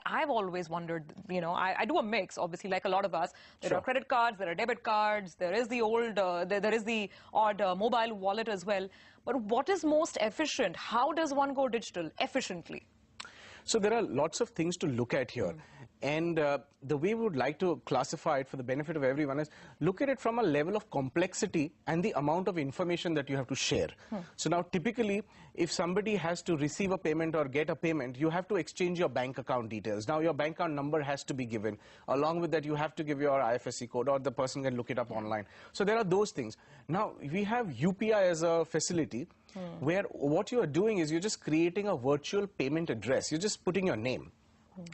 I've always wondered, I do a mix, obviously, like a lot of us. There Sure. are credit cards, there are debit cards, there is the there is the odd mobile wallet as well. But what is most efficient? How does one go digital efficiently? So there are lots of things to look at here. And the way we would like to classify it for the benefit of everyone is look at it from a level of complexity and the amount of information that you have to share. So now typically, if somebody has to receive a payment or get a payment, you have to exchange your bank account details. Now your bank account number has to be given. Along with that, you have to give your IFSC code, or the person can look it up online. So there are those things. Now we have UPI as a facility where what you are doing is you're just creating a virtual payment address. You're just putting your name,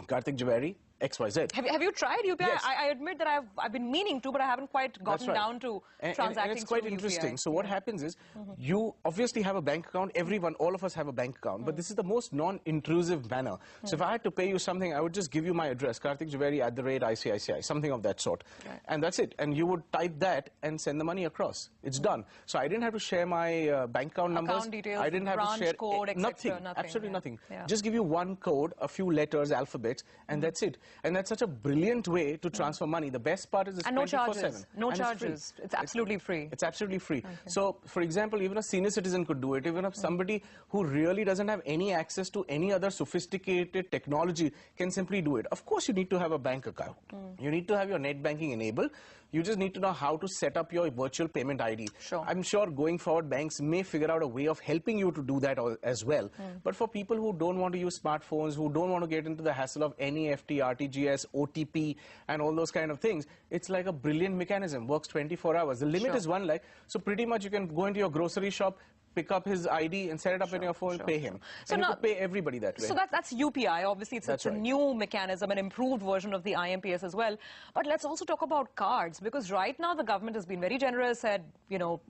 Karthik Jhaveri, XYZ. Have you tried UPI? Yes. I admit that I've been meaning to, but I haven't quite gotten down to transacting and it's quite through interesting. UPI. So what happens is you obviously have a bank account. Everyone, all of us have a bank account, but this is the most non-intrusive manner. So if I had to pay you something, I would just give you my address, Karthik Jhaveri @ICICI, something of that sort. Right. And that's it. And you would type that and send the money across. It's done. So I didn't have to share my bank account numbers. Account details, I didn't have branch to share code, etc. nothing. Absolutely nothing. Yeah. Just give you one code, a few letters, alphabets, and that's it. And that's such a brilliant way to transfer money. The best part is it's And no 24/7. charges. No And charges. It's absolutely free. It's absolutely free. So, for example, even a senior citizen could do it. Even if somebody who really doesn't have any access to any other sophisticated technology can simply do it. Of course, you need to have a bank account. You need to have your net banking enabled. You just need to know how to set up your virtual payment ID. Sure. I'm sure going forward, banks may figure out a way of helping you to do that as well. But for people who don't want to use smartphones, who don't want to get into the hassle of NEFT, RTGS, OTP, and all those kind of things, it's like a brilliant mechanism. Works 24 hours. The limit is 1 lakh. So pretty much you can go into your grocery shop, pick up his ID and set it up in your phone, pay him. So and now, you could pay everybody that way. So that's UPI. Obviously, it's a new mechanism, an improved version of the IMPS as well. But let's also talk about cards, because right now the government has been very generous, said,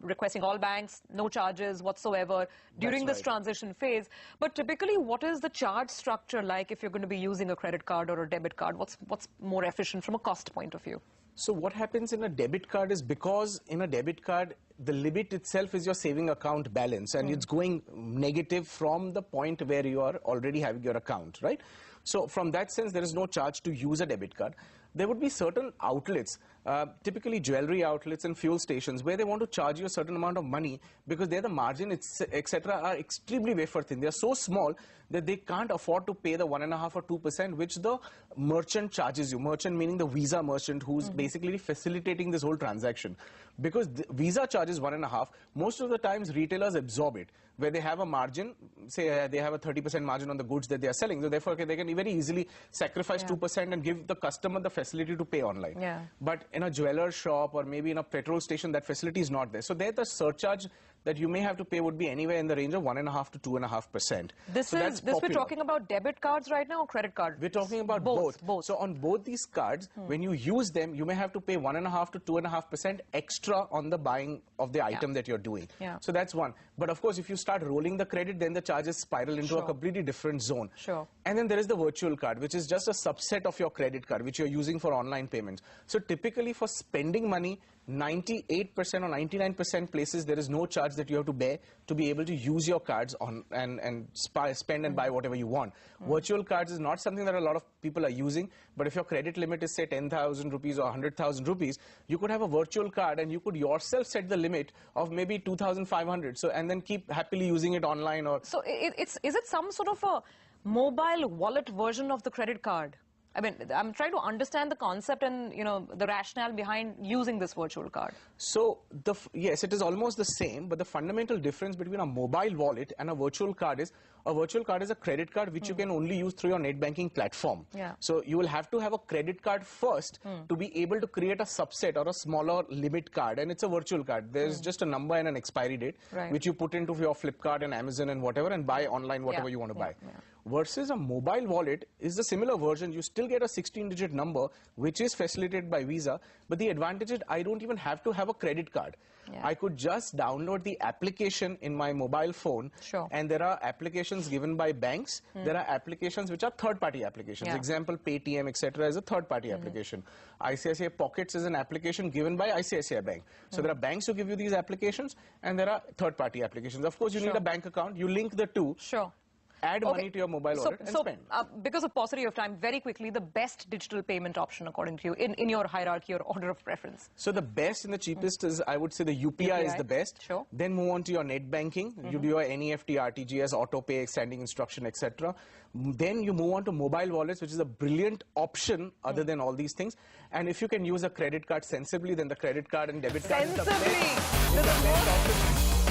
requesting all banks, no charges whatsoever during this transition phase. But typically, what is the charge structure like if you're going to be using a credit card or a debit card? What's more efficient from a cost point of view? So what happens in a debit card is, because in a debit card, the limit itself is your saving account balance, and it's going negative from the point where you are already having your account, right? So from that sense, there is no charge to use a debit card. There would be certain outlets, typically jewelry outlets and fuel stations, where they want to charge you a certain amount of money because there the margin, etc., are extremely wafer thin. They are so small that they can't afford to pay the 1.5% or 2%, which the merchant charges you. Merchant meaning the Visa merchant, who's basically facilitating this whole transaction. Because Visa charges 1.5%, most of the times retailers absorb it, where they have a margin, say they have a 30% margin on the goods that they are selling. So therefore, they can very easily sacrifice 2% and give the customer the facility to pay online. But in a jeweler shop or maybe in a petrol station, that facility is not there. So there the surcharge that you may have to pay would be anywhere in the range of 1.5% to 2.5%. This we're talking about debit cards right now or credit cards? We're talking about both. So on both these cards, when you use them, you may have to pay 1.5% to 2.5% extra on the buying of the item that you're doing. So that's one. But of course, if you start rolling the credit, then the charges spiral into a completely different zone. And then there is the virtual card, which is just a subset of your credit card, which you're using for online payments. So typically for spending money, 98% or 99% places, there is no charge that you have to bear to be able to use your cards on and spend and buy whatever you want. Virtual cards is not something that a lot of people are using, but if your credit limit is say 10,000 rupees or 100,000 rupees, you could have a virtual card and you could yourself set the limit of maybe 2,500. So and then keep happily using it online. Or so is it some sort of a mobile wallet version of the credit card? I mean, I'm trying to understand the concept and, the rationale behind using this virtual card. So, yes, it is almost the same, but the fundamental difference between a mobile wallet and a virtual card is a credit card which you can only use through your net banking platform. So, you will have to have a credit card first to be able to create a subset or a smaller limit card, and it's a virtual card. There's just a number and an expiry date, which you put into your Flipkart and Amazon and whatever, and buy online whatever you want to buy. Versus a mobile wallet is the similar version. You still get a 16-digit number, which is facilitated by Visa, but the advantage is I don't even have to have a credit card. I could just download the application in my mobile phone, and there are applications given by banks. There are applications which are third-party applications. Example, Paytm, etc. is a third-party application. ICICI Pockets is an application given by ICICI Bank. So there are banks who give you these applications, and there are third-party applications. Of course, you need a bank account. You link the two. add money to your mobile wallet and spend. Because of paucity of time, very quickly, the best digital payment option according to you in your hierarchy or order of preference? So the best and the cheapest is, I would say, the UPI is the best. Sure. Then move on to your net banking. You do your NEFT, RTGS, auto pay, standing instruction, etc. Then you move on to mobile wallets, which is a brilliant option other than all these things. And if you can use a credit card sensibly, then the credit card and debit card is the best option.